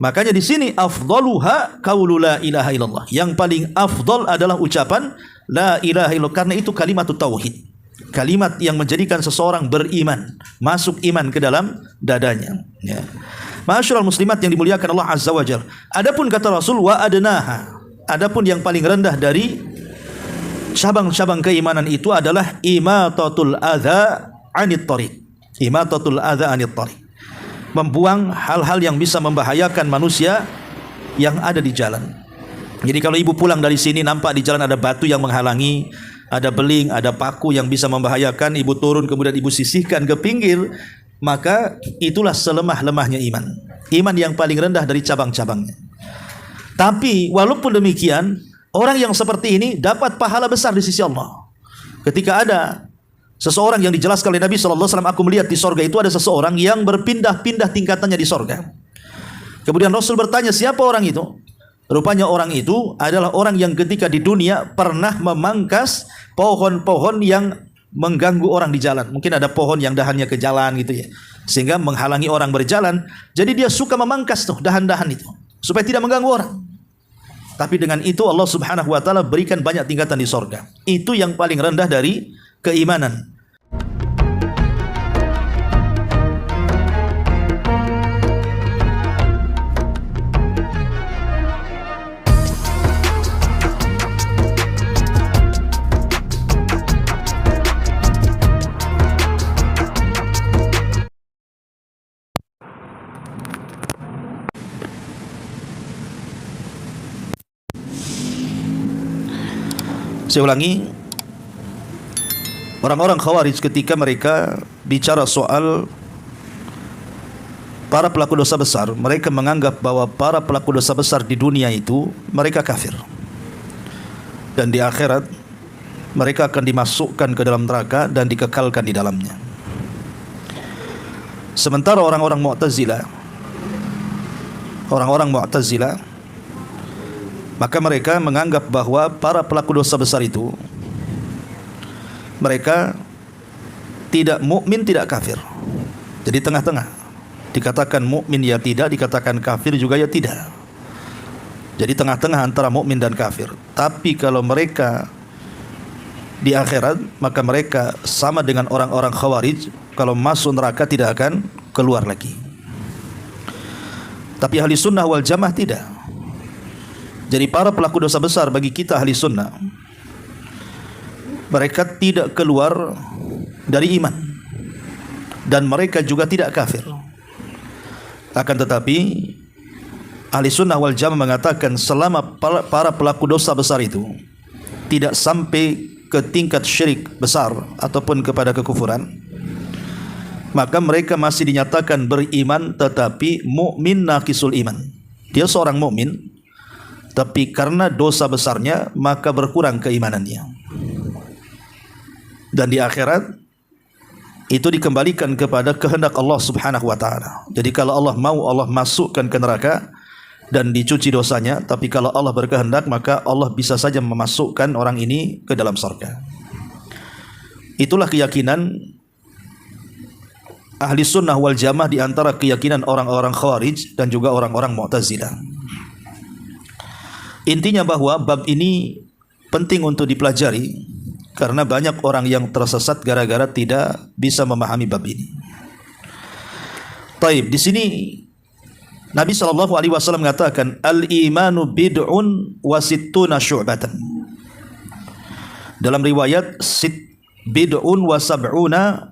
Makanya di sini afdaluha qaulu la ilaha illallah. Yang paling afdal adalah ucapan la ilaha illallah, karena itu kalimat tauhid. Kalimat yang menjadikan seseorang beriman, masuk iman ke dalam dadanya. Ya. Ma'asyiral muslimat yang dimuliakan Allah Azza wa Jalla. Adapun kata Rasul wa adnaha, adapun yang paling rendah dari cabang-cabang keimanan itu adalah imatatul adza anit thariq. Imatatul adza anit thariq. Membuang hal-hal yang bisa membahayakan manusia yang ada di jalan. Jadi kalau ibu pulang dari sini nampak di jalan ada batu yang menghalangi, ada beling, ada paku yang bisa membahayakan, ibu turun kemudian ibu sisihkan ke pinggir, maka itulah selemah-lemahnya iman. Iman yang paling rendah dari cabang-cabangnya. Tapi walaupun demikian, orang yang seperti ini dapat pahala besar di sisi Allah. Ketika ada seseorang yang dijelaskan oleh Nabi SAW, aku melihat di sorga itu ada seseorang yang berpindah-pindah tingkatannya di sorga. Kemudian Rasul bertanya, siapa orang itu? Rupanya orang itu adalah orang yang ketika di dunia pernah memangkas pohon-pohon yang mengganggu orang di jalan. Mungkin ada pohon yang dahannya ke jalan gitu ya, sehingga menghalangi orang berjalan. Jadi dia suka memangkas tuh dahan-dahan itu supaya tidak mengganggu orang. Tapi dengan itu Allah Subhanahu wa taala berikan banyak tingkatan di sorga. Itu yang paling rendah dari keimanan. Saya ulangi, orang-orang Khawarij ketika mereka bicara soal para pelaku dosa besar, mereka menganggap bahwa para pelaku dosa besar di dunia itu mereka kafir, dan di akhirat mereka akan dimasukkan ke dalam neraka dan dikekalkan di dalamnya. Sementara orang-orang Mu'tazilah, maka mereka menganggap bahwa para pelaku dosa besar itu mereka tidak mukmin, tidak kafir. Jadi tengah-tengah. Dikatakan mukmin ya tidak, dikatakan kafir juga ya tidak. Jadi tengah-tengah antara mukmin dan kafir. Tapi kalau mereka di akhirat, maka mereka sama dengan orang-orang Khawarij, kalau masuk neraka tidak akan keluar lagi. Tapi ahli sunnah wal jamaah tidak. Jadi para pelaku dosa besar bagi kita ahli sunnah, mereka tidak keluar dari iman, dan mereka juga tidak kafir. Akan tetapi ahli sunnah wal jamaah mengatakan selama para pelaku dosa besar itu tidak sampai ke tingkat syirik besar ataupun kepada kekufuran, maka mereka masih dinyatakan beriman tetapi mukmin naqisul iman. Dia seorang mukmin, tapi karena dosa besarnya maka berkurang keimanannya. Dan di akhirat itu dikembalikan kepada kehendak Allah Subhanahu wa taala. Jadi kalau Allah mau, Allah masukkan ke neraka dan dicuci dosanya, tapi kalau Allah berkehendak maka Allah bisa saja memasukkan orang ini ke dalam surga. Itulah keyakinan ahli sunnah wal jamaah di antara keyakinan orang-orang Khawarij dan juga orang-orang Mu'tazilah. Intinya bahwa bab ini penting untuk dipelajari karena banyak orang yang tersesat gara-gara tidak bisa memahami bab ini. Taib, di sini Nabi SAW mengatakan al-imanu bid'un wa sittuna syu'batan. Dalam riwayat bid'un wa sab'una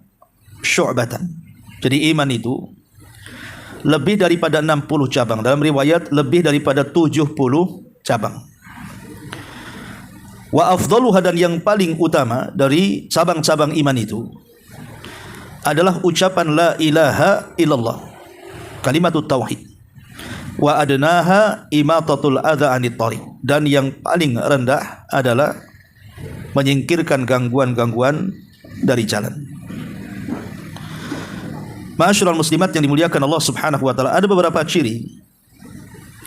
syu'batan. Jadi iman itu lebih daripada 60 cabang. Dalam riwayat lebih daripada 70 cabang. Wa afdaluha, dan yang paling utama dari cabang-cabang iman itu adalah ucapan la ilaha illallah, kalimatut tauhid. Wa adnaha imatatul adza anit thariq, dan yang paling rendah adalah menyingkirkan gangguan-gangguan dari jalan. Ma'asyiral muslimat yang dimuliakan Allah Subhanahu wa taala, ada beberapa ciri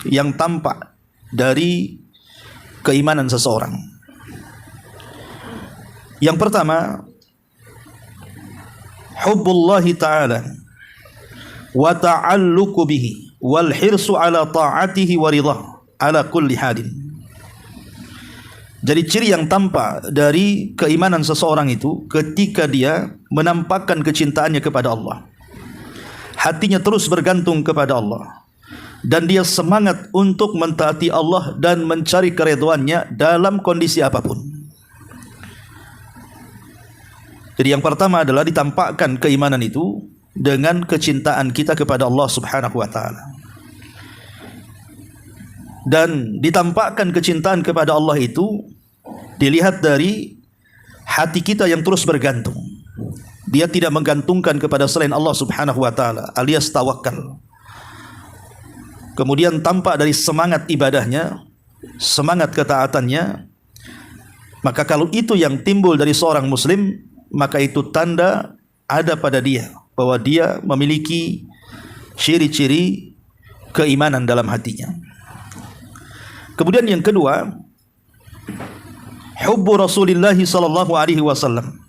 yang tampak dari keimanan seseorang. Yang pertama, hubbullahi ta'ala wa ta'alluqu bihi wal hirsu ala ta'atihi wa ridha ala kulli hadin. Jadi ciri yang tampak dari keimanan seseorang itu ketika dia menampakkan kecintaannya kepada Allah, hatinya terus bergantung kepada Allah, dan dia semangat untuk mentaati Allah dan mencari keridhaannya dalam kondisi apapun. Jadi yang pertama adalah ditampakkan keimanan itu dengan kecintaan kita kepada Allah Subhanahu wa taala. Dan ditampakkan kecintaan kepada Allah itu dilihat dari hati kita yang terus bergantung. Dia tidak menggantungkan kepada selain Allah Subhanahu wa taala, alias tawakal. Kemudian tampak dari semangat ibadahnya, semangat ketaatannya. Maka kalau itu yang timbul dari seorang muslim, maka itu tanda ada pada dia bahwa dia memiliki ciri-ciri keimanan dalam hatinya. Kemudian yang kedua, hubbu Rasulillah sallallahu alaihi wasallam.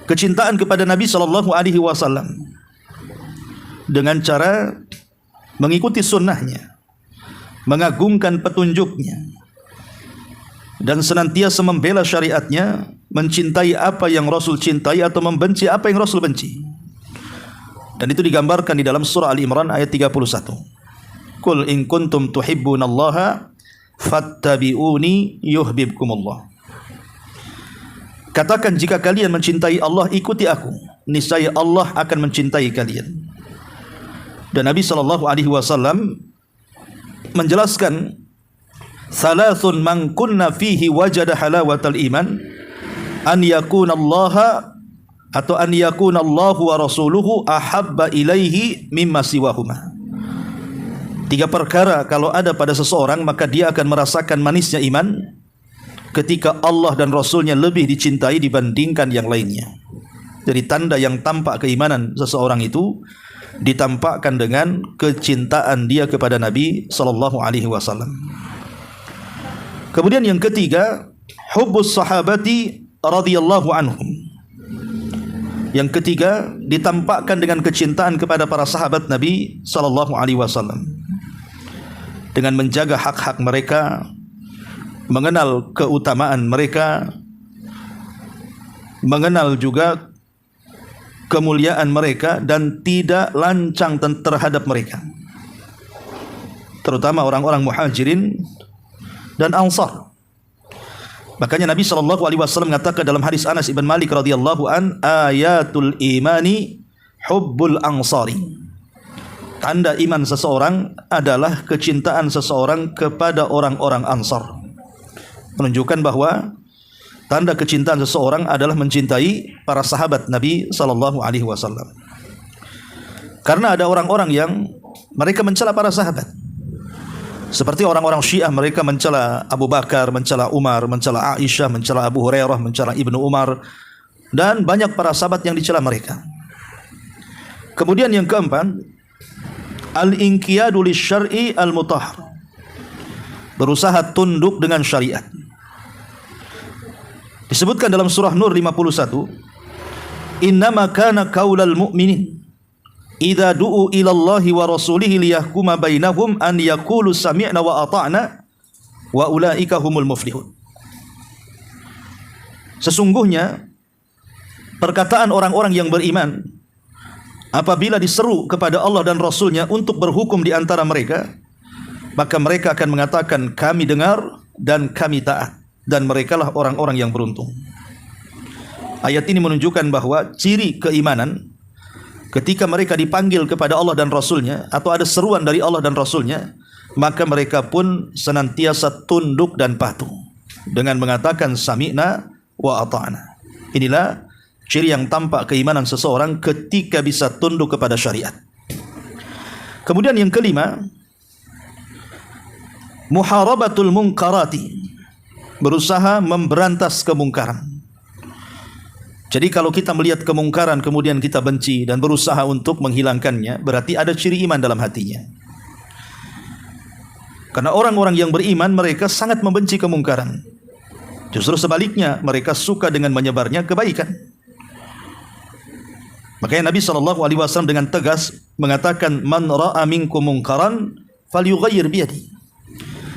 Kecintaan kepada Nabi sallallahu alaihi wasallam dengan cara mengikuti sunnahnya, mengagungkan petunjuknya, dan senantiasa membela syariatnya, mencintai apa yang Rasul cintai atau membenci apa yang Rasul benci. Dan itu digambarkan di dalam surah Al-Imran ayat 31. Qul in kuntum tuhibbunallaha fattabi'uni yuhibbukumullah. Katakan, jika kalian mencintai Allah, ikuti aku, niscaya Allah akan mencintai kalian. Dan Nabi SAW menjelaskan, thalathun man kunna fihi wajada halawatal iman, an yakuna Allah atau an yakuna Allahu wa rasuluhu ahabba ilaihi mimma siwahuma. 3 perkara kalau ada pada seseorang, maka dia akan merasakan manisnya iman ketika Allah dan Rasulnya lebih dicintai dibandingkan yang lainnya. Jadi tanda yang tampak keimanan seseorang itu ditampakkan dengan kecintaan dia kepada Nabi sallallahu alaihi wasallam. Kemudian yang ketiga, hubbus sahabati radhiyallahu anhum. Yang ketiga, ditampakkan dengan kecintaan kepada para sahabat Nabi sallallahu alaihi wasallam, dengan menjaga hak-hak mereka, mengenal keutamaan mereka, mengenal juga kemuliaan mereka, dan tidak lancang terhadap mereka, terutama orang-orang muhajirin dan ansar. Makanya Nabi SAW mengatakan dalam hadis Anas ibn Malik radhiyallahu an, ayatul imani hubbul ansari. Tanda iman seseorang adalah kecintaan seseorang kepada orang-orang Ansar. Menunjukkan bahwa tanda kecintaan seseorang adalah mencintai para sahabat Nabi sallallahu alaihi wasallam. Karena ada orang-orang yang mereka mencela para sahabat. Seperti orang-orang Syiah, mereka mencela Abu Bakar, mencela Umar, mencela Aisyah, mencela Abu Hurairah, mencela Ibnu Umar, dan banyak para sahabat yang dicela mereka. Kemudian yang keempat, al-inqiyadu lisyar'i al-mutahhar. Berusaha tunduk dengan syariat. Disebutkan dalam surah Nur 51, innama kana qaulal mu'minin idza du'u ila Allahi wa rasulihi liyahkuma bainahum an yaqulu sami'na wa ata'na wa ulaika humul muflihun. Sesungguhnya perkataan orang-orang yang beriman apabila diseru kepada Allah dan Rasulnya untuk berhukum di antara mereka, maka mereka akan mengatakan, kami dengar dan kami taat, dan merekalah orang-orang yang beruntung. Ayat ini menunjukkan bahwa ciri keimanan ketika mereka dipanggil kepada Allah dan Rasulnya, atau ada seruan dari Allah dan Rasulnya, maka mereka pun senantiasa tunduk dan patuh dengan mengatakan sami'na wa ata'na. Inilah ciri yang tampak keimanan seseorang ketika bisa tunduk kepada syariat. Kemudian yang kelima, muharabatul munkarati. Berusaha memberantas kemungkaran. Jadi kalau kita melihat kemungkaran kemudian kita benci dan berusaha untuk menghilangkannya, berarti ada ciri iman dalam hatinya. Karena orang-orang yang beriman, mereka sangat membenci kemungkaran. Justru sebaliknya, mereka suka dengan menyebarnya kebaikan. Makanya Nabi SAW dengan tegas mengatakan, man ra'a minkum munkaran falyughayyir biyadi,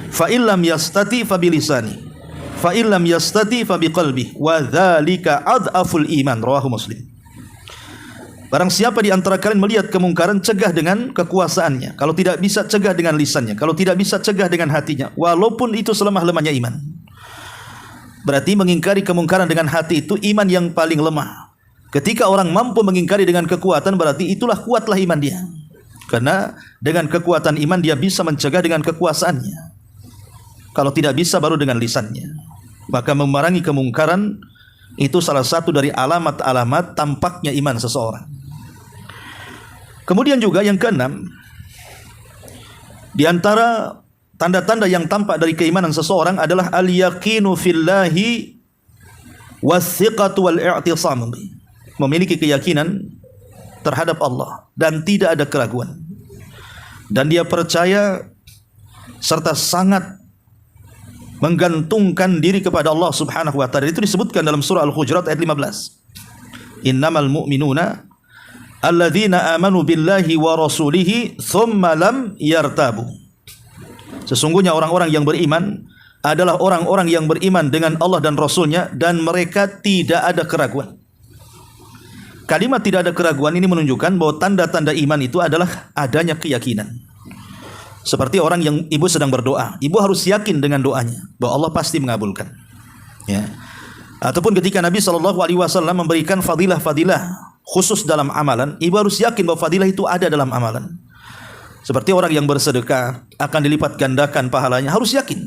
fa illam yastati fa bilisani, fa illam yastati fa biqalbi, wa dzalika adhaful iman. Rawahu Muslim. Barang siapa di antara kalian melihat kemungkaran, cegah dengan kekuasaannya. Kalau tidak bisa, cegah dengan lisannya. Kalau tidak bisa, cegah dengan hatinya, walaupun itu selemah-lemahnya iman. Berarti mengingkari kemungkaran dengan hati itu iman yang paling lemah. Ketika orang mampu mengingkari dengan kekuatan, berarti itulah kuatlah iman dia. Karena dengan kekuatan iman dia bisa mencegah dengan kekuasaannya. Kalau tidak bisa, baru dengan lisannya. Maka memerangi kemungkaran itu salah satu dari alamat-alamat tampaknya iman seseorang. Kemudian juga yang keenam, di antara tanda-tanda yang tampak dari keimanan seseorang adalah al-yaqinu fillahi was-siqatu wal-i'tisam. Memiliki keyakinan terhadap Allah dan tidak ada keraguan. Dan dia percaya serta sangat menggantungkan diri kepada Allah Subhanahu wa taala. Itu disebutkan dalam surah Al-Hujurat ayat 15. Innamal mu'minuna alladzina amanu billahi wa rasulihi tsumma lam yartabu. Sesungguhnya orang-orang yang beriman adalah orang-orang yang beriman dengan Allah dan Rasulnya dan mereka tidak ada keraguan. Kalimat tidak ada keraguan ini menunjukkan bahwa tanda-tanda iman itu adalah adanya keyakinan. Seperti orang yang ibu sedang berdoa, ibu harus yakin dengan doanya bahwa Allah pasti mengabulkan. Ya. Ataupun ketika Nabi SAW memberikan fadilah-fadilah khusus dalam amalan, ibu harus yakin bahwa fadilah itu ada dalam amalan. Seperti orang yang bersedekah akan dilipat gandakan pahalanya, harus yakin.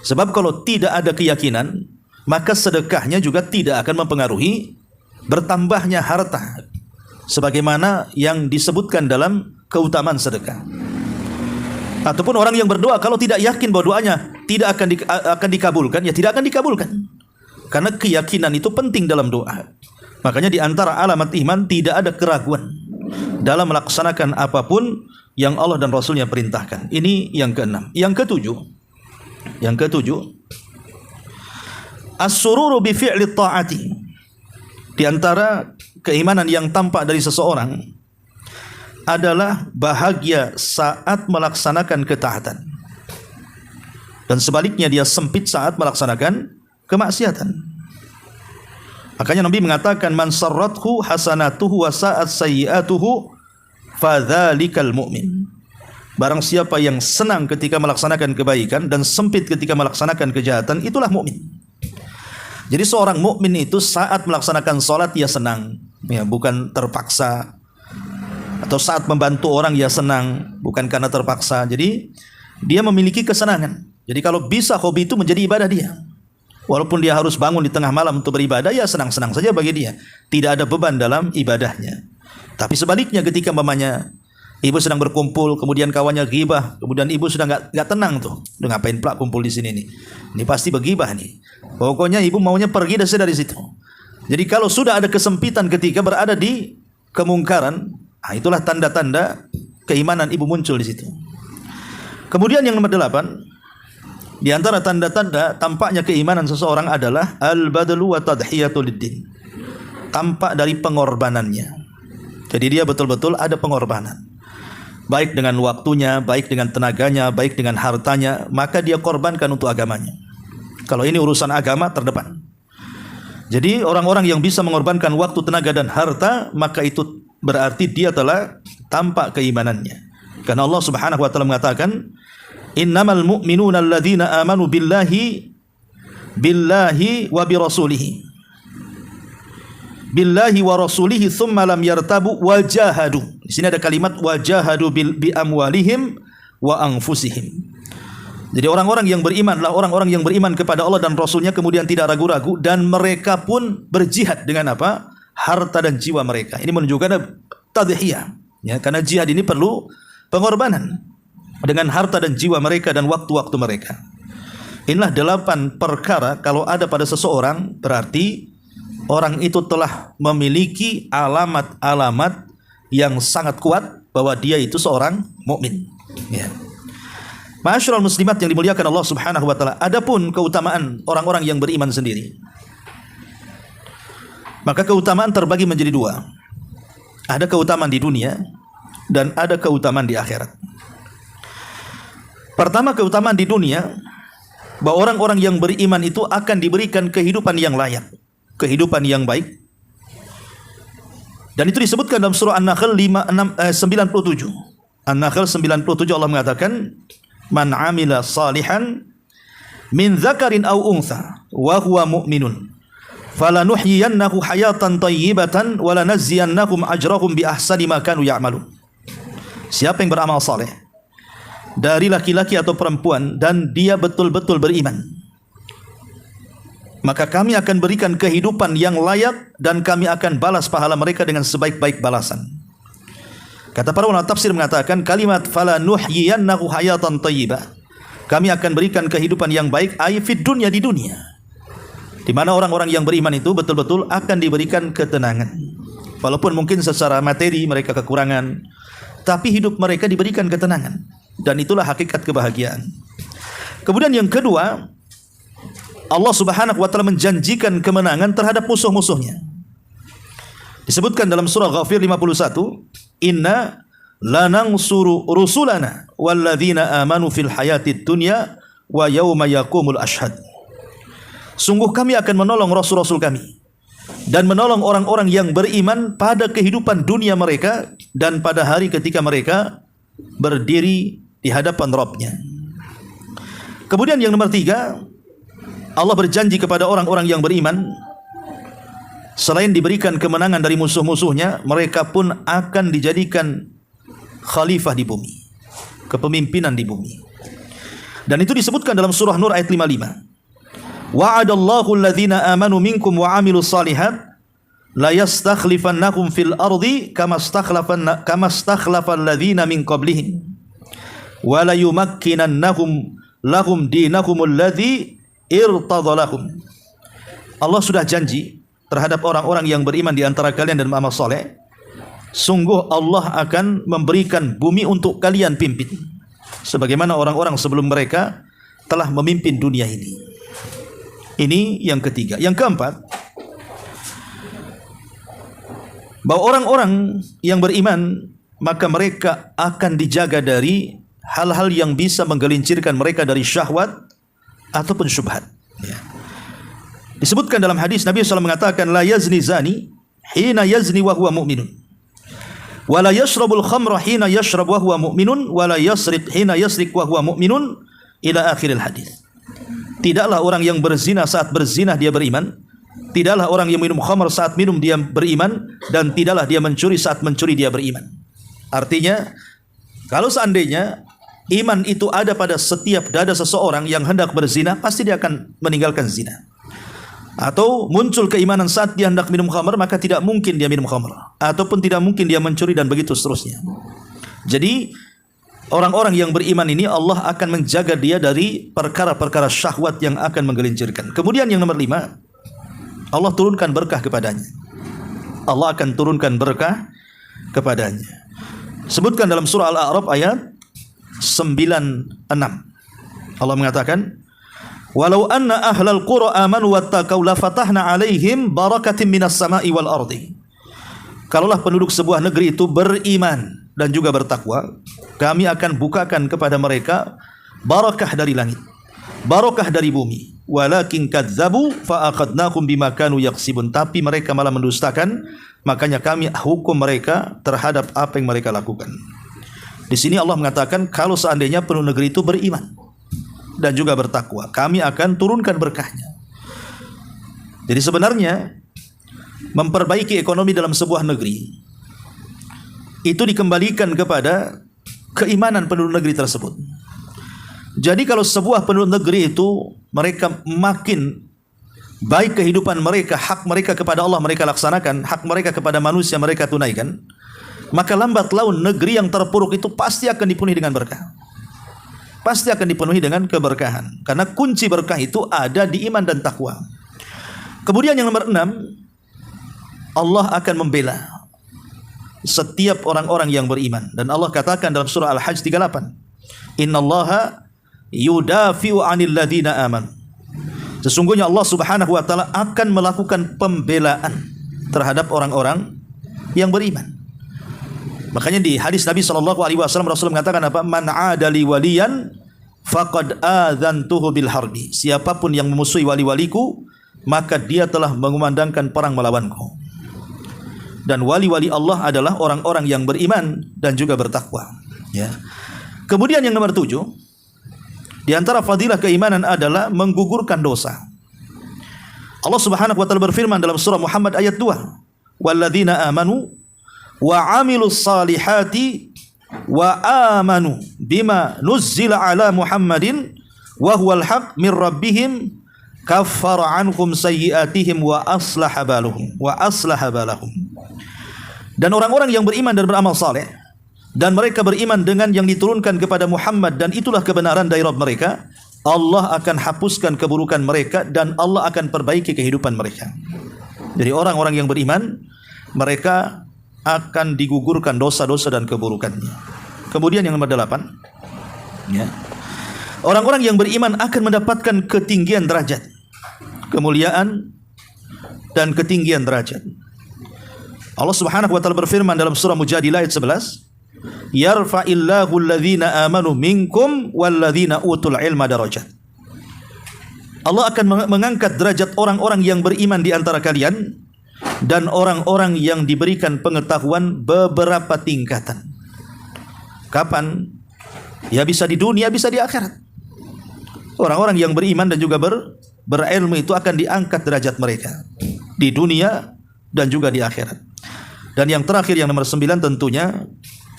Sebab kalau tidak ada keyakinan, maka sedekahnya juga tidak akan mempengaruhi bertambahnya harta, sebagaimana yang disebutkan dalam keutamaan sedekah. Ataupun orang yang berdoa kalau tidak yakin bahwa doanya tidak akan dikabulkan, ya tidak akan dikabulkan. Karena keyakinan itu penting dalam doa. Makanya di antara alamat iman tidak ada keraguan dalam melaksanakan apapun yang Allah dan Rasulnya perintahkan. Ini yang keenam. Yang ketujuh, as-sururu bi fi'li ta'ati. Di antara keimanan yang tampak dari seseorang adalah bahagia saat melaksanakan ketaatan. Dan sebaliknya dia sempit saat melaksanakan kemaksiatan. Makanya Nabi mengatakan, man sarrathu hasanatuhu wa sa'at sayyi'atuhu fadzalikal mu'min. Barang siapa yang senang ketika melaksanakan kebaikan dan sempit ketika melaksanakan kejahatan, itulah mukmin. Jadi seorang mukmin itu saat melaksanakan sholat dia senang, ya, bukan terpaksa. Atau saat membantu orang dia senang, bukan karena terpaksa. Jadi dia memiliki kesenangan. Jadi kalau bisa hobi itu menjadi ibadah dia. Walaupun dia harus bangun di tengah malam untuk beribadah, ya senang-senang saja bagi dia. Tidak ada beban dalam ibadahnya. Tapi sebaliknya ketika mamanya ibu sedang berkumpul, kemudian kawannya ghibah, kemudian ibu sudah nggak tenang tuh. Udah ngapain pula kumpul di sini nih? Ini pasti berghibah nih. Pokoknya ibu maunya pergi dari situ. Jadi kalau sudah ada kesempitan ketika berada di kemungkaran, itulah tanda-tanda keimanan ibu muncul di situ. Kemudian yang nomor 8, di antara tanda-tanda tampaknya keimanan seseorang adalah al-badlu wa tadhiyatu lid-din. Tampak dari pengorbanannya. Jadi dia betul-betul ada pengorbanan. Baik dengan waktunya, baik dengan tenaganya, baik dengan hartanya, maka dia korbankan untuk agamanya. Kalau ini urusan agama terdepan. Jadi orang-orang yang bisa mengorbankan waktu, tenaga dan harta, maka itu berarti dia telah tampak keimanannya. Karena Allah Subhanahu wa taala mengatakan, innamal mu'minuna alladzina amanu billahi wa birasulihi. Billahi wa rasulihi thumma lam yartabu wajahadu. Di sini ada kalimat wajahadu bi amwalihim wa anfusihim. Jadi orang-orang yang beriman adalah orang-orang yang beriman kepada Allah dan Rasulnya, kemudian tidak ragu-ragu, dan mereka pun berjihad dengan apa? Harta dan jiwa mereka. Ini menunjukkan tadhiyah, ya, karena jihad ini perlu pengorbanan dengan harta dan jiwa mereka dan waktu-waktu mereka. Inilah 8 perkara kalau ada pada seseorang, berarti orang itu telah memiliki alamat-alamat yang sangat kuat bahwa dia itu seorang mukmin. Ya. Ma'asyiral muslimat yang dimuliakan Allah Subhanahu wa taala, adapun keutamaan orang-orang yang beriman sendiri, maka keutamaan terbagi menjadi 2. Ada keutamaan di dunia dan ada keutamaan di akhirat. Pertama, keutamaan di dunia, bahwa orang-orang yang beriman itu akan diberikan kehidupan yang layak, kehidupan yang baik. Dan itu disebutkan dalam surah An-Nahl 97. An-Nahl 97 Allah mengatakan, "Man 'amila salihan min dzakarin aw untha wa huwa mu'minun falanuhyiyannahu hayatan thayyibatan wa lanajziyannahum ajrahum bi ahsani ma kanu ya'malun." Siapa yang beramal saleh dari laki-laki atau perempuan dan dia betul-betul beriman, maka kami akan berikan kehidupan yang layak dan kami akan balas pahala mereka dengan sebaik-baik balasan. Kata para ulama tafsir mengatakan kalimat falanuhyiyannahu hayatan thayyibah, kami akan berikan kehidupan yang baik ay fid dunya, di dunia, di mana orang-orang yang beriman itu betul-betul akan diberikan ketenangan. Walaupun mungkin secara materi mereka kekurangan, tapi hidup mereka diberikan ketenangan. Dan itulah hakikat kebahagiaan. Kemudian yang kedua, Allah Subhanahu wa taala menjanjikan kemenangan terhadap musuh-musuhnya. Disebutkan dalam surah Ghafir 51, "Inna lanansuru rusulana walladzina amanu fil hayatid dunya wa yauma yaqumul ashhad." Sungguh kami akan menolong rasul-rasul kami dan menolong orang-orang yang beriman pada kehidupan dunia mereka dan pada hari ketika mereka berdiri di hadapan Rabb-Nya. Kemudian yang nomor 3, Allah berjanji kepada orang-orang yang beriman, selain diberikan kemenangan dari musuh-musuhnya, mereka pun akan dijadikan khalifah di bumi, kepemimpinan di bumi. Dan itu disebutkan dalam surah Nur ayat 55. Wa'adallahu alladhina amanu minkum wa 'amilus shalihat la yastakhlifannahum fil ardi kama stakhlafal ladzina min qablihim wa la yumakkinannahum lahum dinahumul ladzi irtadalahum. Allah sudah janji terhadap orang-orang yang beriman di antara kalian dan beramal saleh, sungguh Allah akan memberikan bumi untuk kalian pimpin sebagaimana orang-orang sebelum mereka telah memimpin dunia ini. Ini yang ketiga. Yang keempat, bahwa orang-orang yang beriman maka mereka akan dijaga dari hal-hal yang bisa menggelincirkan mereka dari syahwat ataupun syubhat. Disebutkan dalam hadis Nabi SAW mengatakan, la yazni zani hina yazni wa huwa mu'minun wa la yashrabul khamra hina yashrab wa huwa mu'minun wa la yasriq hina yasriq wa huwa mu'minun, ila akhiril hadis. Tidaklah orang yang berzina saat berzina dia beriman, tidaklah orang yang minum khamr saat minum dia beriman, dan tidaklah dia mencuri saat mencuri dia beriman. Artinya, kalau seandainya iman itu ada pada setiap dada seseorang yang hendak berzina, pasti dia akan meninggalkan zina. Atau muncul keimanan saat dia hendak minum khamr, maka tidak mungkin dia minum khamr, ataupun tidak mungkin dia mencuri, dan begitu seterusnya. Jadi orang-orang yang beriman ini Allah akan menjaga dia dari perkara-perkara syahwat yang akan menggelincirkan. Kemudian yang nomor 5, Allah turunkan berkah kepadanya. Allah akan turunkan berkah kepadanya. Sebutkan dalam surah Al-A'raf ayat 96. Allah mengatakan, "Walau anna ahlal qura amanu wattaqau la fatahna 'alaihim barakatin minas sama'i wal ardi." Kalaulah penduduk sebuah negeri itu beriman dan juga bertakwa, kami akan bukakan kepada mereka barakah dari langit, barakah dari bumi. Walakin kadzabu fa akhadnahum bima kanu yaksibun. Tapi mereka malah mendustakan, makanya kami hukum mereka terhadap apa yang mereka lakukan. Di sini Allah mengatakan kalau seandainya penduduk negeri itu beriman dan juga bertakwa, kami akan turunkan berkahnya. Jadi sebenarnya memperbaiki ekonomi dalam sebuah negeri itu dikembalikan kepada keimanan penduduk negeri tersebut. Jadi kalau sebuah penduduk negeri itu mereka makin baik kehidupan mereka, hak mereka kepada Allah mereka laksanakan, hak mereka kepada manusia mereka tunaikan, maka lambat laun negeri yang terpuruk itu pasti akan dipenuhi dengan berkah. Pasti akan dipenuhi dengan keberkahan. Karena kunci berkah itu ada di iman dan takwa. Kemudian yang nomor 6, Allah akan membela setiap orang-orang yang beriman. Dan Allah katakan dalam surah Al-Hajj 38, Innallaha yudafi'u 'anil ladzina amanu. Sesungguhnya Allah Subhanahu wa taala akan melakukan pembelaan terhadap orang-orang yang beriman. Makanya di hadis Nabi SAW Rasul mengatakan apa? Man adali waliyan faqad adzantuhu bil harbi. Siapapun yang memusuhi wali-waliku, maka dia telah mengumandangkan perang melawanku. Dan wali-wali Allah adalah orang-orang yang beriman dan juga bertakwa. Ya. Kemudian yang nomor 7, di antara fadilah keimanan adalah menggugurkan dosa. Allah Subhanahu wa taala berfirman dalam surah Muhammad ayat 2, "Walladzina amanu wa 'amilus salihati wa amanu bima nuzzila ala Muhammadin wa huwal haq min rabbihim kaffara anhum sayyi'atihim wa aslaha balahum." Dan orang-orang yang beriman dan beramal saleh dan mereka beriman dengan yang diturunkan kepada Muhammad dan itulah kebenaran dari Rabb mereka, Allah akan hapuskan keburukan mereka dan Allah akan perbaiki kehidupan mereka. Jadi orang-orang yang beriman, mereka akan digugurkan dosa-dosa dan keburukannya. Kemudian yang nomor 8, ya, orang-orang yang beriman akan mendapatkan ketinggian derajat, kemuliaan dan ketinggian derajat. Allah Subhanahu wa taala berfirman dalam surah Mujadilah ayat 11, "Yarfa'illahu alladhina amanu minkum walladhina utul ilma darajat." Allah akan mengangkat derajat orang-orang yang beriman di antara kalian dan orang-orang yang diberikan pengetahuan beberapa tingkatan. Kapan? Ya bisa di dunia, bisa di akhirat. Orang-orang yang beriman dan juga berilmu itu akan diangkat derajat mereka di dunia dan juga di akhirat. Dan yang terakhir yang nomor 9 tentunya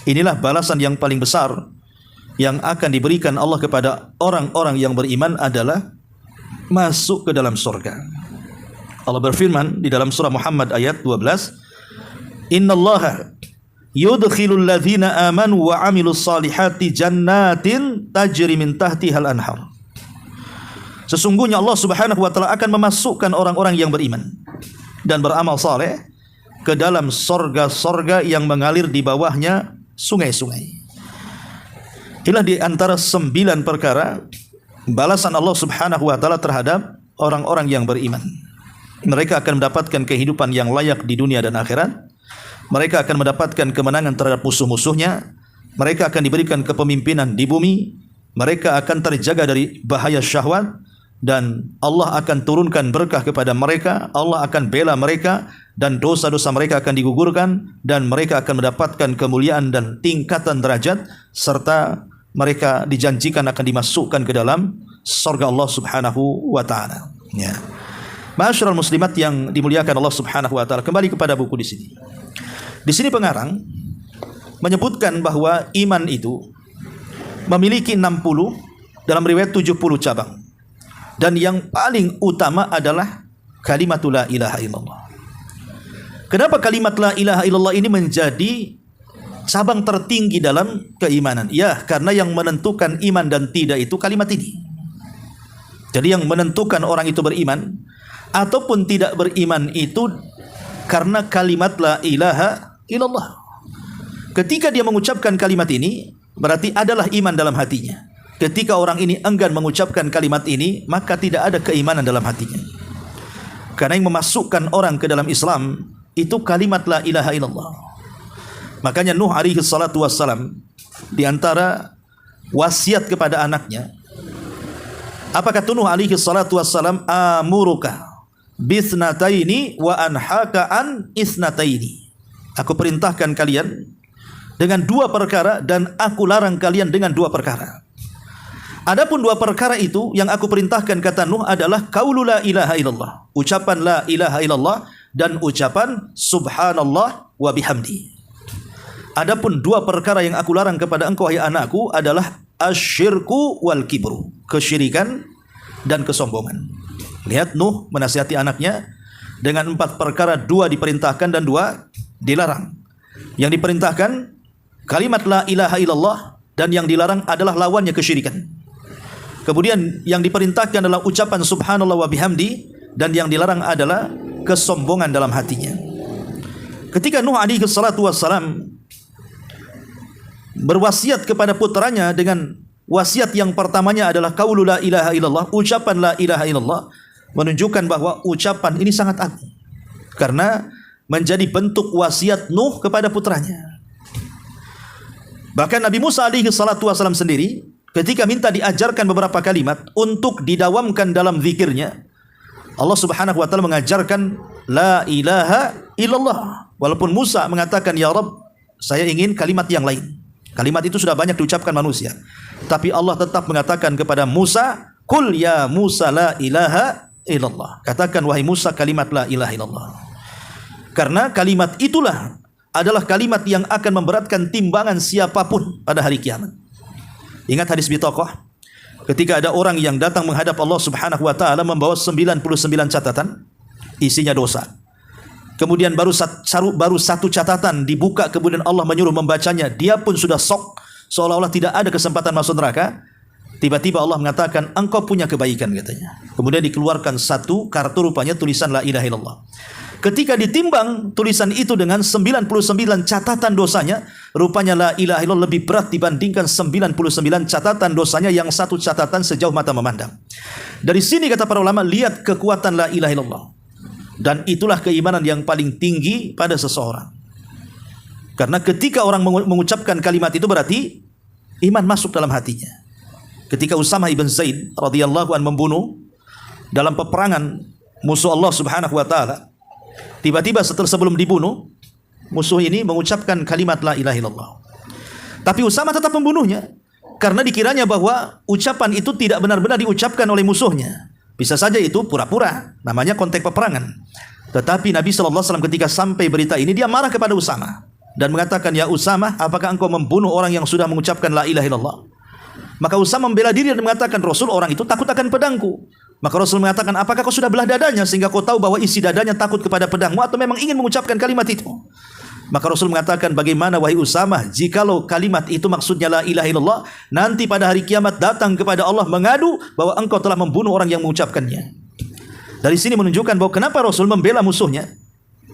inilah balasan yang paling besar yang akan diberikan Allah kepada orang-orang yang beriman adalah masuk ke dalam surga. Allah berfirman di dalam surah Muhammad ayat 12, "Innallaha yudkhilul ladzina amanu wa 'amilus salihati jannatin tajri min tahtihal anhar." Sesungguhnya Allah Subhanahu wa taala akan memasukkan orang-orang yang beriman dan beramal saleh ke dalam sorga-sorga yang mengalir di bawahnya sungai-sungai. Inilah di antara 9 perkara balasan Allah Subhanahu wa taala terhadap orang-orang yang beriman. Mereka akan mendapatkan kehidupan yang layak di dunia dan akhirat. Mereka akan mendapatkan kemenangan terhadap musuh-musuhnya. Mereka akan diberikan kepemimpinan di bumi. Mereka akan terjaga dari bahaya syahwat dan Allah akan turunkan berkah kepada mereka. Allah akan bela mereka dan dosa-dosa mereka akan digugurkan dan mereka akan mendapatkan kemuliaan dan tingkatan derajat serta mereka dijanjikan akan dimasukkan ke dalam surga Allah Subhanahu wa taala. Ya. Ma'asyiral muslimat yang dimuliakan Allah Subhanahu wa taala, kembali kepada buku di sini. Di sini pengarang menyebutkan bahwa iman itu memiliki 60, dalam riwayat 70 cabang. Dan yang paling utama adalah kalimatul la ilaha illallah. Kenapa kalimat la ilaha illallah ini menjadi cabang tertinggi dalam keimanan? Ya, karena yang menentukan iman dan tidak itu kalimat ini. Jadi yang menentukan orang itu beriman ataupun tidak beriman itu karena kalimat la ilaha illallah. Ketika dia mengucapkan kalimat ini, berarti adalah iman dalam hatinya. Ketika orang ini enggan mengucapkan kalimat ini, maka tidak ada keimanan dalam hatinya. Karena yang memasukkan orang ke dalam Islam itu kalimat la ilaha illallah. Makanya Nuh alaihi salatu wassalam di antara wasiat kepada anaknya, apa kata Nuh alaihi salatu wassalam? Amuruka bisnataini wa anhaka an isnataini. Aku perintahkan kalian dengan 2 perkara dan aku larang kalian dengan 2 perkara. Adapun 2 perkara itu yang aku perintahkan, kata Nuh, adalah qaulu la ilaha illallah, ucapan la ilaha illallah dan ucapan subhanallah wa bihamdi. Adapun 2 perkara yang aku larang kepada engkau wahai anakku adalah asyirku wal kibru, kesyirikan dan kesombongan. Lihat Nuh menasihati anaknya dengan 4 perkara, 2 diperintahkan dan 2 dilarang. Yang diperintahkan kalimat la ilaha illallah dan yang dilarang adalah lawannya kesyirikan. Kemudian yang diperintahkan adalah ucapan subhanallah wa bihamdi dan yang dilarang adalah kesombongan dalam hatinya. Ketika Nuh alaihi salatu wassalam berwasiat kepada putranya dengan wasiat yang pertamanya adalah qaulu la ilaha illallah, ucapan la ilaha illallah, menunjukkan bahwa ucapan ini sangat agung karena menjadi bentuk wasiat Nuh kepada putranya. Bahkan Nabi Musa alaihi salatu wasallam sendiri ketika minta diajarkan beberapa kalimat untuk didawamkan dalam zikirnya, Allah Subhanahu wa taala mengajarkan la ilaha illallah. Walaupun Musa mengatakan ya Rabb, saya ingin kalimat yang lain. Kalimat itu sudah banyak diucapkan manusia. Tapi Allah tetap mengatakan kepada Musa, "Qul ya Musa la ilaha illallah." Katakan wahai Musa kalimat la ilaha illallah. Karena kalimat itulah adalah kalimat yang akan memberatkan timbangan siapapun pada hari kiamat. Ingat hadis Bitaqah, ketika ada orang yang datang menghadap Allah Subhanahu wa taala membawa 99 catatan, isinya dosa. Kemudian baru satu catatan dibuka, kemudian Allah menyuruh membacanya, dia pun sudah sok seolah-olah tidak ada kesempatan masuk neraka. Tiba-tiba Allah mengatakan engkau punya kebaikan katanya. Kemudian dikeluarkan satu kartu, rupanya tulisan la ilaha illallah. Ketika ditimbang tulisan itu dengan 99 catatan dosanya, rupanya la ilaha illallah lebih berat dibandingkan 99 catatan dosanya yang satu catatan sejauh mata memandang. Dari sini kata para ulama, lihat kekuatan la ilaha illallah. Dan itulah keimanan yang paling tinggi pada seseorang. Karena ketika orang mengucapkan kalimat itu berarti iman masuk dalam hatinya. Ketika Usamah ibn Zaid radhiyallahu anhu membunuh dalam peperangan musuh Allah Subhanahu wa taala, tiba-tiba sebelum dibunuh, musuh ini mengucapkan kalimat la ilaha illallah. Tapi Usamah tetap membunuhnya karena dikiranya bahwa ucapan itu tidak benar-benar diucapkan oleh musuhnya. Bisa saja itu pura-pura, namanya konteks peperangan. Tetapi Nabi SAW ketika sampai berita ini, dia marah kepada Usamah dan mengatakan, ya Usamah, apakah engkau membunuh orang yang sudah mengucapkan la ilaha illallah? Maka Usamah membela diri dan mengatakan, Rasul, orang itu takut akan pedangku. Maka Rasul mengatakan, apakah kau sudah belah dadanya sehingga kau tahu bahwa isi dadanya takut kepada pedangmu atau memang ingin mengucapkan kalimat itu? Maka Rasul mengatakan, bagaimana wahai Usamah, jikalau kalimat itu maksudnya la ilaha illallah, nanti pada hari kiamat datang kepada Allah mengadu bahwa engkau telah membunuh orang yang mengucapkannya. Dari sini menunjukkan bahwa kenapa Rasul membela musuhnya.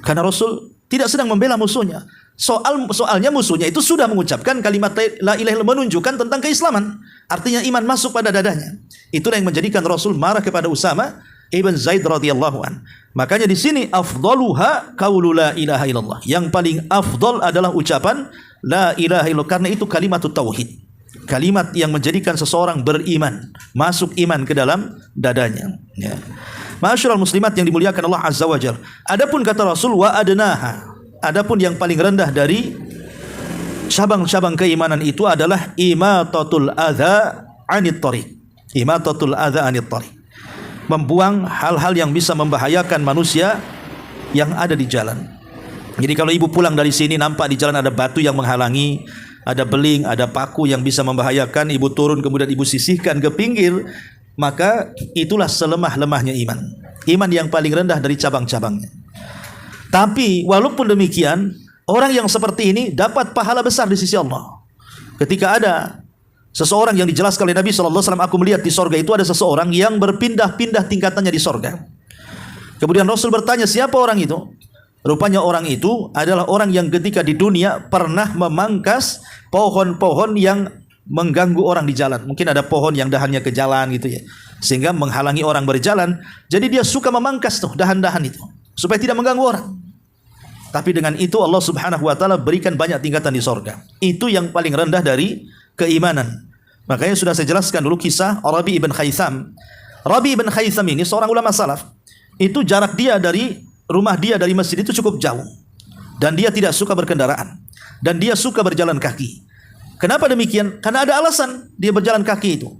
Karena Rasul tidak sedang membela musuhnya. Soalnya musuhnya itu sudah mengucapkan kalimat la ilaha illallah, menunjukkan tentang keislaman. Artinya iman masuk pada dadanya. Itulah yang menjadikan Rasul marah kepada Usamah ibn Zaid radhiyallahu an. Makanya di sini afdaluha qaulu la ilaha illallah. Yang paling afdal adalah ucapan la ilaha illallah, karena itu kalimatut tauhid. Kalimat yang menjadikan seseorang beriman, masuk iman ke dalam dadanya. Ya. Ma'asyiral muslimat yang dimuliakan Allah Azza wa Jalla. Adapun kata Rasul wa adnaha, adapun yang paling rendah dari cabang-cabang keimanan itu adalah imatatul adza anit thariq. Imatatul adza anit thariq. Membuang hal-hal yang bisa membahayakan manusia yang ada di jalan. Jadi kalau ibu pulang dari sini nampak di jalan ada batu yang menghalangi, ada beling, ada paku yang bisa membahayakan, ibu turun kemudian ibu sisihkan ke pinggir, maka itulah selemah-lemahnya iman. Iman yang paling rendah dari cabang-cabangnya. Tapi walaupun demikian, orang yang seperti ini dapat pahala besar di sisi Allah. Ketika ada seseorang yang dijelaskan oleh Nabi SAW, aku melihat di sorga itu ada seseorang yang berpindah-pindah tingkatannya di sorga. Kemudian Rasul bertanya, siapa orang itu? Rupanya orang itu adalah orang yang ketika di dunia pernah memangkas pohon-pohon yang mengganggu orang di jalan. Mungkin ada pohon yang dahannya ke jalan gitu ya, sehingga menghalangi orang berjalan. Jadi dia suka memangkas tuh dahan-dahan itu supaya tidak mengganggu orang. Tapi dengan itu Allah Subhanahu wa taala berikan banyak tingkatan di sorga. Itu yang paling rendah dari keimanan. Makanya sudah saya jelaskan dulu kisah Rabi ibn Khaytham. Rabi ibn Khaytham ini seorang ulama salaf. Itu jarak dia dari rumah dia dari masjid itu cukup jauh. Dan dia tidak suka berkendaraan. Dan dia suka berjalan kaki. Kenapa demikian? Karena ada alasan dia berjalan kaki itu.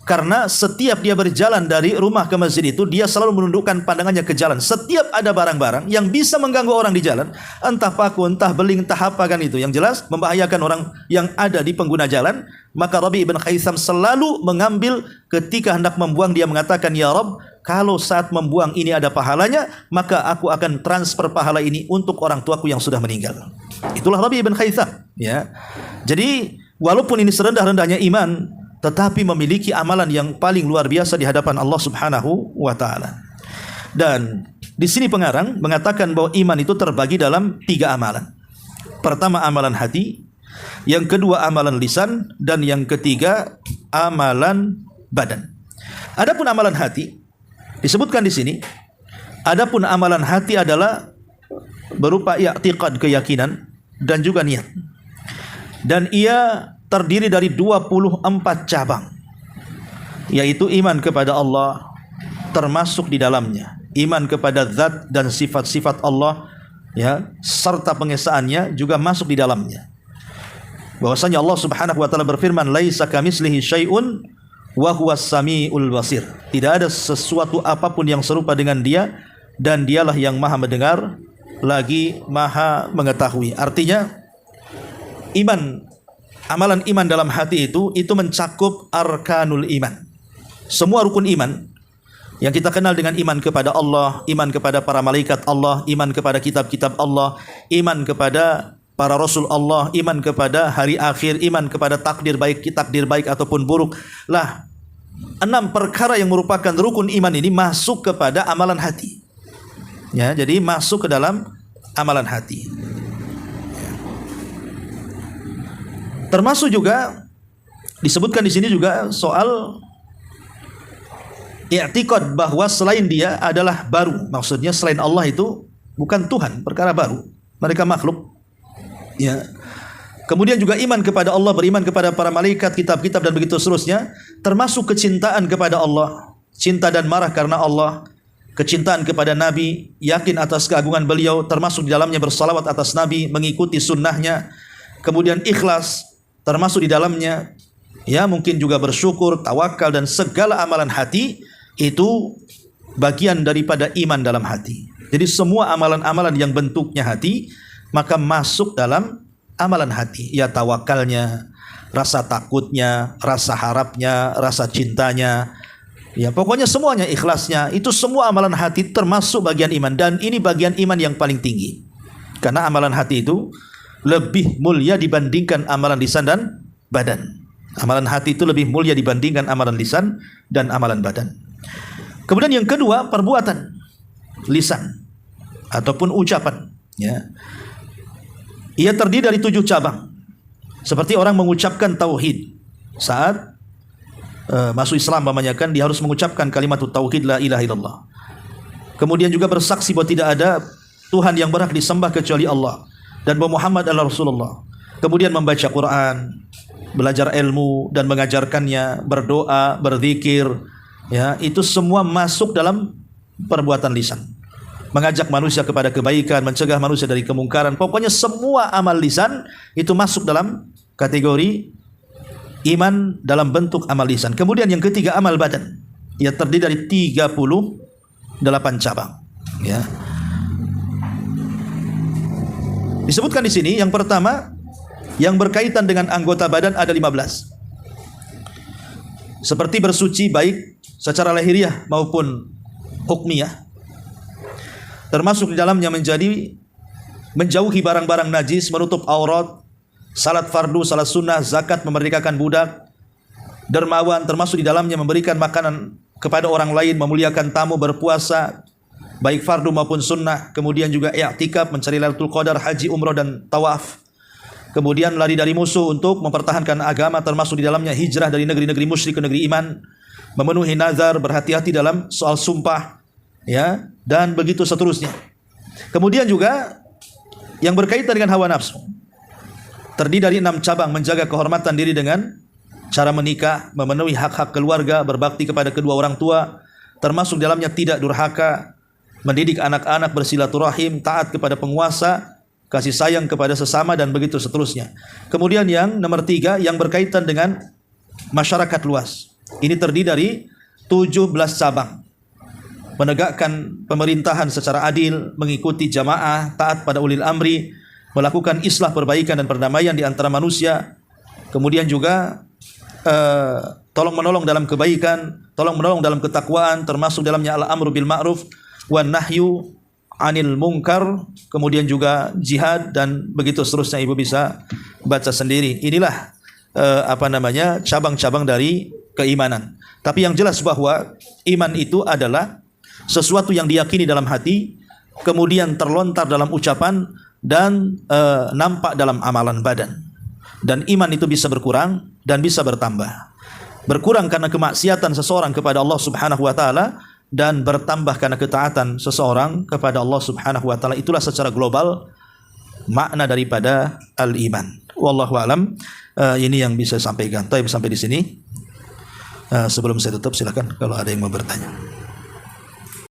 Karena setiap dia berjalan dari rumah ke masjid itu, dia selalu menundukkan pandangannya ke jalan. Setiap ada barang-barang yang bisa mengganggu orang di jalan, entah paku, entah beling, entah apa kan itu, yang jelas membahayakan orang yang ada di pengguna jalan, maka Rabi ibn Khaytham selalu mengambil ketika hendak membuang, dia mengatakan, ya Rabb, kalau saat membuang ini ada pahalanya, maka aku akan transfer pahala ini untuk orang tuaku yang sudah meninggal. Itulah Rabi ibn Khaytham. Ya. Jadi walaupun ini serendah-rendahnya iman, tetapi memiliki amalan yang paling luar biasa di hadapan Allah Subhanahu wa taala. Dan di sini pengarang mengatakan bahwa iman itu terbagi dalam 3 amalan. Pertama amalan hati, yang kedua amalan lisan, dan yang ketiga amalan badan. Adapun amalan hati disebutkan di sini, adapun amalan hati adalah berupa i'tiqad, keyakinan, dan juga niat. dan ia terdiri dari 24 cabang, yaitu iman kepada Allah termasuk di dalamnya, iman kepada zat dan sifat-sifat Allah, ya, serta pengesaannya juga masuk di dalamnya. Bahwasanya Allah Subhanahu wa taala berfirman, laisa kamitslihi syai'un wa huwas samiul basir. Tidak ada sesuatu apapun yang serupa dengan Dia, dan Dialah yang Maha mendengar lagi Maha mengetahui. Artinya amalan iman dalam hati itu mencakup arkanul iman. Semua rukun iman yang kita kenal dengan iman kepada Allah, iman kepada para malaikat Allah, iman kepada kitab-kitab Allah, iman kepada para rasul Allah, iman kepada hari akhir, iman kepada takdir baik ataupun buruk. Lah, 6 perkara yang merupakan rukun iman ini masuk kepada amalan hati. Ya, jadi masuk ke dalam amalan hati. Termasuk juga disebutkan di sini juga soal i'tiqad bahwa selain Dia adalah baru. Maksudnya selain Allah itu bukan Tuhan, perkara baru. Mereka makhluk. Ya. Kemudian juga iman kepada Allah, beriman kepada para malaikat, kitab-kitab dan begitu seterusnya, termasuk kecintaan kepada Allah, cinta dan marah karena Allah, kecintaan kepada Nabi, yakin atas keagungan beliau, termasuk di dalamnya bersalawat atas Nabi, mengikuti sunnahnya, kemudian ikhlas termasuk di dalamnya, ya, mungkin juga bersyukur, tawakal dan segala amalan hati itu bagian daripada iman dalam hati. Jadi semua amalan-amalan yang bentuknya hati maka masuk dalam amalan hati. Ya, tawakalnya, rasa takutnya, rasa harapnya, rasa cintanya, ya pokoknya semuanya, ikhlasnya, itu semua amalan hati termasuk bagian iman. Dan ini bagian iman yang paling tinggi, karena amalan hati itu lebih mulia dibandingkan amalan lisan dan badan. Amalan hati itu lebih mulia dibandingkan amalan lisan dan amalan badan. Kemudian yang kedua, perbuatan lisan ataupun ucapan, ya. Ia terdiri dari 7 cabang. Seperti orang mengucapkan tauhid saat masuk Islam, memanyakan dia harus mengucapkan kalimat tauhid la ilaha illallah. Kemudian juga bersaksi bahwa tidak ada Tuhan yang berhak disembah kecuali Allah dan bahwa Muhammad adalah Rasulullah. Kemudian membaca Quran, belajar ilmu dan mengajarkannya, berdoa, berzikir, ya, itu semua masuk dalam perbuatan lisan. Mengajak manusia kepada kebaikan, mencegah manusia dari kemungkaran. Pokoknya semua amal lisan itu masuk dalam kategori iman dalam bentuk amal lisan. Kemudian yang ketiga, amal badan. Ia terdiri dari 38 cabang, ya. Disebutkan di sini yang pertama yang berkaitan dengan anggota badan ada 15. Seperti bersuci baik secara lahiriah maupun hukmiyah. Termasuk di dalamnya menjauhi barang-barang najis, menutup aurat, salat fardu, salat sunnah, zakat, memerdekakan budak, dermawan, termasuk di dalamnya memberikan makanan kepada orang lain, memuliakan tamu, berpuasa baik fardu maupun sunnah, kemudian juga i'tikaf, mencari Lailatul Qadar, haji, umrah dan tawaf. Kemudian lari dari musuh untuk mempertahankan agama, termasuk di dalamnya hijrah dari negeri-negeri musyrik ke negeri iman, memenuhi nazar, berhati-hati dalam soal sumpah, ya, dan begitu seterusnya. Kemudian juga yang berkaitan dengan hawa nafsu terdiri dari 6 cabang. Menjaga kehormatan diri dengan cara menikah, memenuhi hak-hak keluarga, berbakti kepada kedua orang tua, termasuk dalamnya tidak durhaka, mendidik anak-anak, bersilaturahim, taat kepada penguasa, kasih sayang kepada sesama dan begitu seterusnya. Kemudian yang nomor 3 yang berkaitan dengan masyarakat luas. Ini terdiri dari 17 cabang. Menegakkan pemerintahan secara adil, mengikuti jamaah, taat pada ulil amri, melakukan islah, perbaikan dan perdamaian di antara manusia. Kemudian juga tolong menolong dalam kebaikan, tolong menolong dalam ketakwaan, termasuk dalamnya al-amru bil ma'ruf wan nahyu anil munkar. Kemudian juga jihad dan begitu seterusnya. Ibu bisa baca sendiri. Inilah cabang-cabang dari keimanan. Tapi yang jelas bahwa iman itu adalah sesuatu yang diyakini dalam hati, kemudian terlontar dalam ucapan dan nampak dalam amalan badan. Dan iman itu bisa berkurang dan bisa bertambah. Berkurang karena kemaksiatan seseorang kepada Allah Subhanahu wa taala dan bertambah karena ketaatan seseorang kepada Allah Subhanahu wa taala. Itulah secara global makna daripada al-iman. Wallahu alam. Ini yang bisa sampaikan. Tapi sampai di sini. Sebelum saya tutup silakan kalau ada yang mau bertanya.